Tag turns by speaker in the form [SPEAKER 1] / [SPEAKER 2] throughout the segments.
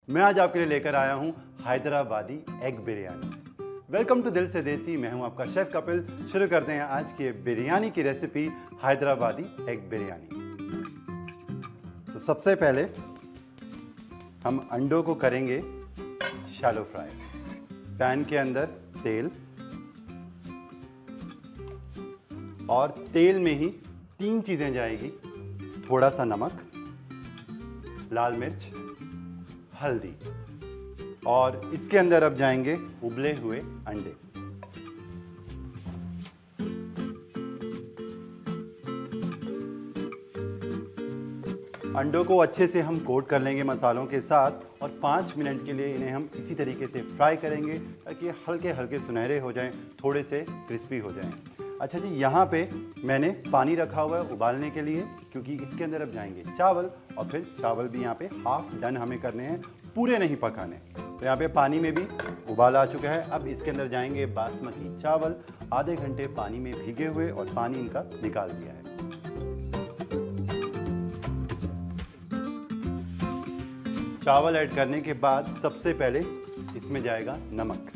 [SPEAKER 1] मैं आज आपके लिए लेकर आया हूं Hyderabadi egg biryani. Welcome to Dil Se देसी। मैं हूं आपका शेफ कपिल। शुरू करते हैं आज की बिरयानी की रेसिपी, हैदराबादी एग बिरयानी। तो सबसे पहले हम अंडों को करेंगे शैलो फ्राई। पैन के अंदर तेल, और तेल में ही 3 चीज़ें जाएगी। थोड़ा सा नमक, लाल मिर्च, हल्दी, और इसके अंदर अब जाएंगे उबले हुए अंडे। अंडों को अच्छे से हम कोट कर लेंगे मसालों के साथ, और 5 मिनट के लिए इन्हें हम इसी तरीके से फ्राई करेंगे ताकि हल्के हल्के सुनहरे हो जाएं, थोड़े से क्रिस्पी हो जाएं। अच्छा जी, यहाँ पे मैंने पानी रखा हुआ है उबालने के लिए, क्योंकि इसके अंदर अब जाएंगे चावल, और फिर चावल भी यहाँ पे हाफ डन हमें करने हैं, पूरे नहीं पकाने। तो यहाँ पे पानी में भी उबाल आ चुका है। अब इसके अंदर जाएंगे बासमती चावल, आधे घंटे पानी में भीगे हुए, और पानी इनका निकाल दिया है। चावल ऐड करने के बाद सबसे पहले इसमें जाएगा नमक,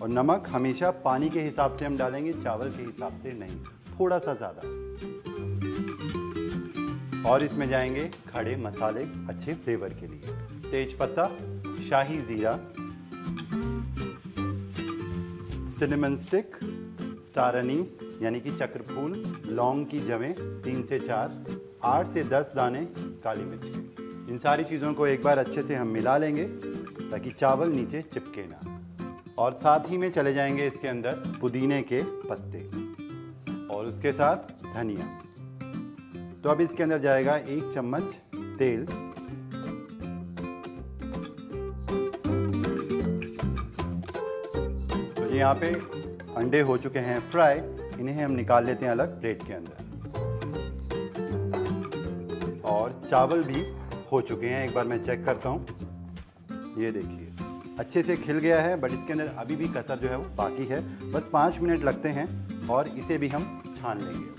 [SPEAKER 1] और नमक हमेशा पानी के हिसाब से हम डालेंगे, चावल के हिसाब से नहीं, थोड़ा सा ज़्यादा। और इसमें जाएंगे खड़े मसाले अच्छे फ्लेवर के लिए, तेज पत्ता, शाही जीरा, सिनेमन स्टिक, स्टार अनीस यानी कि चक्रफूल, लौंग की जवें 3 से 4, 8 से 10 दाने काली मिर्च के। इन सारी चीज़ों को एक बार अच्छे से हम मिला लेंगे ताकि चावल नीचे चिपके ना। और साथ ही में चले जाएंगे इसके अंदर पुदीने के पत्ते, और उसके साथ धनिया। तो अब इसके अंदर जाएगा 1 चम्मच तेल, तो यहाँ पे अंडे हो चुके हैं फ्राई, इन्हें हम निकाल लेते हैं अलग प्लेट के अंदर। और चावल भी हो चुके हैं, एक बार मैं चेक करता हूँ। ये देखिए अच्छे से खिल गया है, बट इसके अंदर अभी भी कसर जो है वो बाकी है। बस 5 मिनट लगते हैं, और इसे भी हम छान लेंगे।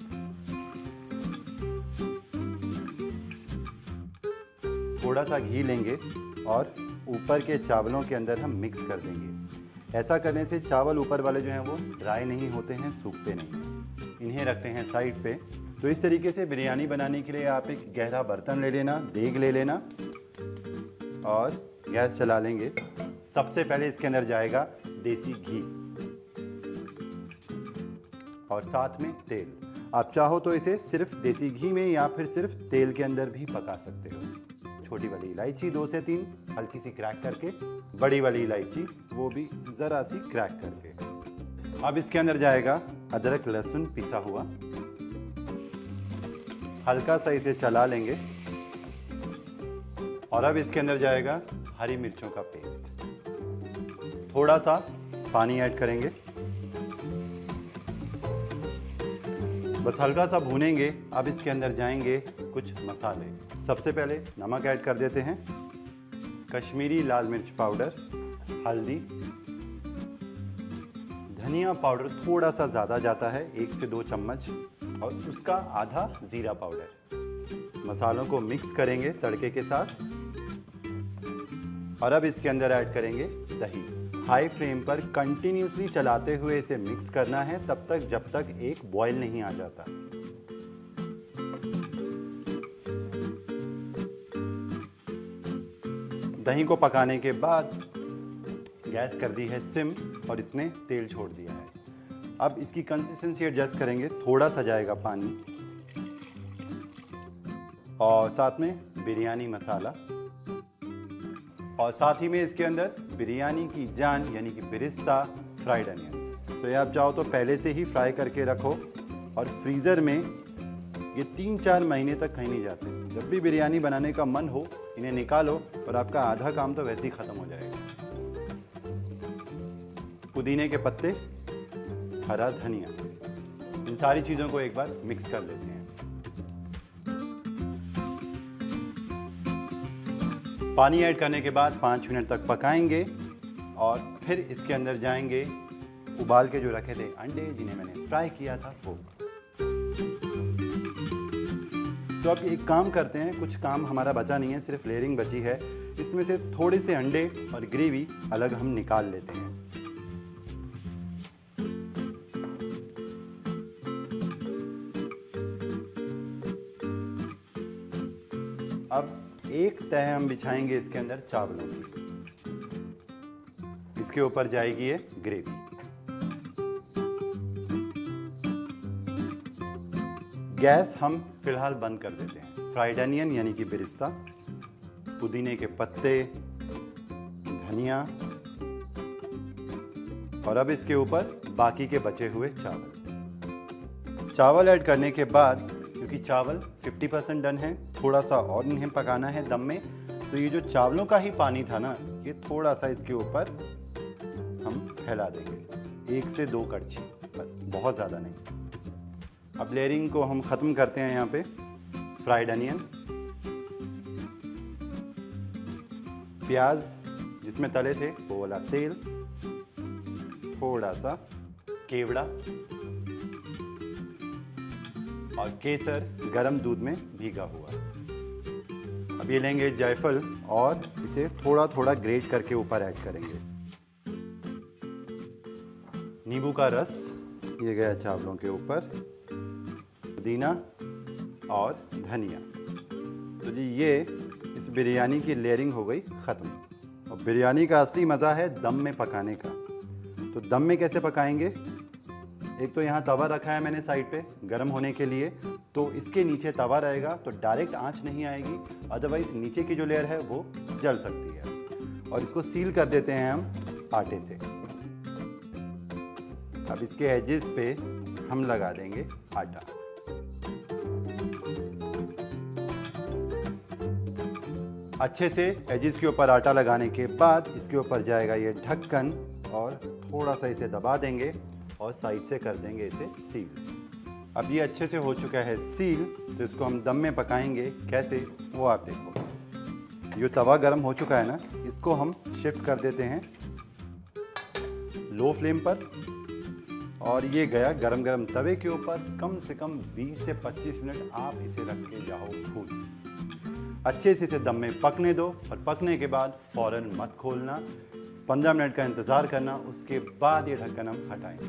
[SPEAKER 1] थोड़ा सा घी लेंगे और ऊपर के चावलों के अंदर हम मिक्स कर देंगे। ऐसा करने से चावल ऊपर वाले जो हैं वो ड्राई नहीं होते हैं, सूखते नहीं। इन्हें रखते हैं साइड पे। तो इस तरीके से बिरयानी बनाने के लिए आप एक गहरा बर्तन ले लेना, देग ले लेना, और गैस चला लेंगे। सबसे पहले इसके अंदर जाएगा देसी घी, और साथ में तेल। आप चाहो तो इसे सिर्फ देसी घी में या फिर सिर्फ तेल के अंदर भी पका सकते हो। छोटी वाली इलायची 2 से 3 हल्की सी क्रैक करके, बड़ी वाली इलायची वो भी ज़रा सी क्रैक करके। अब इसके अंदर जाएगा अदरक लहसुन पिसा हुआ, हल्का सा इसे चला लेंगे। और अब इसके अंदर जाएगा हरी मिर्चों का पेस्ट, थोड़ा सा पानी ऐड करेंगे, बस हल्का सा भूनेंगे। अब इसके अंदर जाएंगे कुछ मसाले। सबसे पहले नमक ऐड कर देते हैं, कश्मीरी लाल मिर्च पाउडर, हल्दी, धनिया पाउडर थोड़ा सा ज़्यादा जाता है, 1 से 2 चम्मच, और उसका आधा जीरा पाउडर। मसालों को मिक्स करेंगे तड़के के साथ। और अब इसके अंदर ऐड करेंगे दही। हाई फ्लेम पर कंटिन्यूसली चलाते हुए इसे मिक्स करना है तब तक जब तक एक बॉयल नहीं आ जाता। दही को पकाने के बाद गैस कर दी है सिम, और इसने तेल छोड़ दिया है। अब इसकी कंसिस्टेंसी एडजस्ट करेंगे, थोड़ा सा जाएगा पानी, और साथ में बिरयानी मसाला, और साथ ही में इसके अंदर बिरयानी की जान यानी कि बिरिस्ता, फ्राइड अनियंस। तो ये आप चाहो तो पहले से ही फ्राई करके रखो, और फ्रीज़र में ये 3-4 महीने तक कहीं नहीं जाते। जब भी बिरयानी बनाने का मन हो इन्हें निकालो, और आपका आधा काम तो वैसे ही ख़त्म हो जाएगा। पुदीने के पत्ते, हरा धनिया, इन सारी चीज़ों को एक बार मिक्स कर लेते हैं। पानी ऐड करने के बाद 5 मिनट तक पकाएंगे, और फिर इसके अंदर जाएंगे उबाल के जो रखे थे अंडे, जिन्हें मैंने फ्राई किया था वो। तो अब एक काम करते हैं, कुछ काम हमारा बचा नहीं है, सिर्फ लेयरिंग बची है। इसमें से थोड़े से अंडे और ग्रेवी अलग हम निकाल लेते हैं। अब एक तह हम बिछाएंगे इसके अंदर चावलों की, इसके ऊपर जाएगी ये ग्रेवी। गैस हम फिलहाल बंद कर देते हैं। फ्राइड अनियन यानी कि बेरिस्ता, पुदीने के पत्ते, धनिया और अब इसके ऊपर बाकी के बचे हुए चावल। चावल ऐड करने के बाद, क्योंकि चावल 50% डन है, थोड़ा सा और इन्हें पकाना है दम में, तो ये जो चावलों का ही पानी था ना, ये थोड़ा सा इसके ऊपर हम फैला देंगे, 1 से 2 कड़छी बस, बहुत ज़्यादा नहीं। अब लेयरिंग को हम ख़त्म करते हैं। यहाँ पे फ्राइड अनियन, प्याज जिसमें तले थे वो वाला तेल, थोड़ा सा केवड़ा और केसर गरम दूध में भीगा हुआ। अब ये लेंगे जायफल और इसे थोड़ा थोड़ा ग्रेट करके ऊपर ऐड करेंगे। नींबू का रस ये गया चावलों के ऊपर, पुदीना और धनिया। तो जी ये इस बिरयानी की लेयरिंग हो गई ख़त्म। और बिरयानी का असली मज़ा है दम में पकाने का। तो दम में कैसे पकाएंगे? एक तो यहाँ तवा रखा है मैंने साइड पे गर्म होने के लिए, तो इसके नीचे तवा रहेगा तो डायरेक्ट आंच नहीं आएगी, अदरवाइज नीचे की जो लेयर है वो जल सकती है। और इसको सील कर देते हैं हम आटे से। अब इसके एजेस पे हम लगा देंगे आटा। अच्छे से एजेस के ऊपर आटा लगाने के बाद इसके ऊपर जाएगा ये ढक्कन और थोड़ा सा इसे दबा देंगे और साइड से कर देंगे इसे सील। अब ये अच्छे से हो चुका है सील, तो इसको हम दम में पकाएंगे। कैसे वो आप देखो। ये तवा गर्म हो चुका है ना, इसको हम शिफ्ट कर देते हैं लो फ्लेम पर और ये गया गरम गरम तवे के ऊपर। कम से कम 20 से 25 मिनट आप इसे रख के जाओ भूल। अच्छे से इसे दम में पकने दो और पकने के बाद फ़ौरन मत खोलना, 15 मिनट का इंतज़ार करना, उसके बाद ये ढक्कन हम हटाएंगे।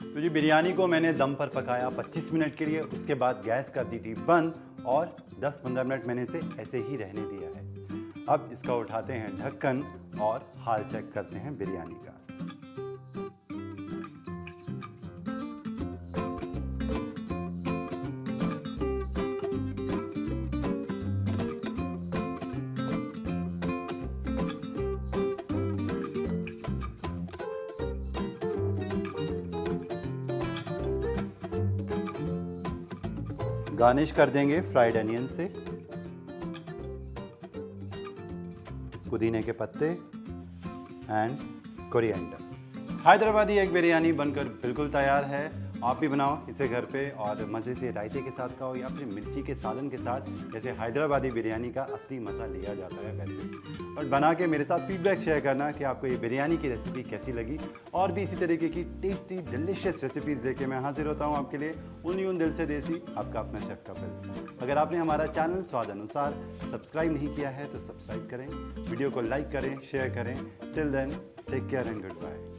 [SPEAKER 1] तो जी बिरयानी को मैंने दम पर पकाया 25 मिनट के लिए, उसके बाद गैस कर दी थी बंद और 10-15 मिनट मैंने इसे ऐसे ही रहने दिया है। अब इसका उठाते हैं ढक्कन और हाल चेक करते हैं बिरयानी का। गार्निश कर देंगे फ्राइड अनियन से, पुदीने के पत्ते and coriander. Hyderabadi egg biryani बनकर बिल्कुल तैयार है। आप भी बनाओ इसे घर पे और मज़े से रायते के साथ खाओ या फिर मिर्ची के सालन के साथ, जैसे हैदराबादी बिरयानी का असली मज़ा लिया जाता है वैसे। और बना के मेरे साथ फीडबैक शेयर करना कि आपको ये बिरयानी की रेसिपी कैसी लगी। और भी इसी तरीके की टेस्टी डिलिशियस रेसिपीज़ लेके मैं हाजिर होता हूँ आपके लिए। उन दिल से देसी, आपका अपना शेफ कपिल। अगर आपने हमारा चैनल स्वाद अनुसार सब्सक्राइब नहीं किया है तो सब्सक्राइब करें, वीडियो को लाइक करें, शेयर करें। Till then take care and good bye.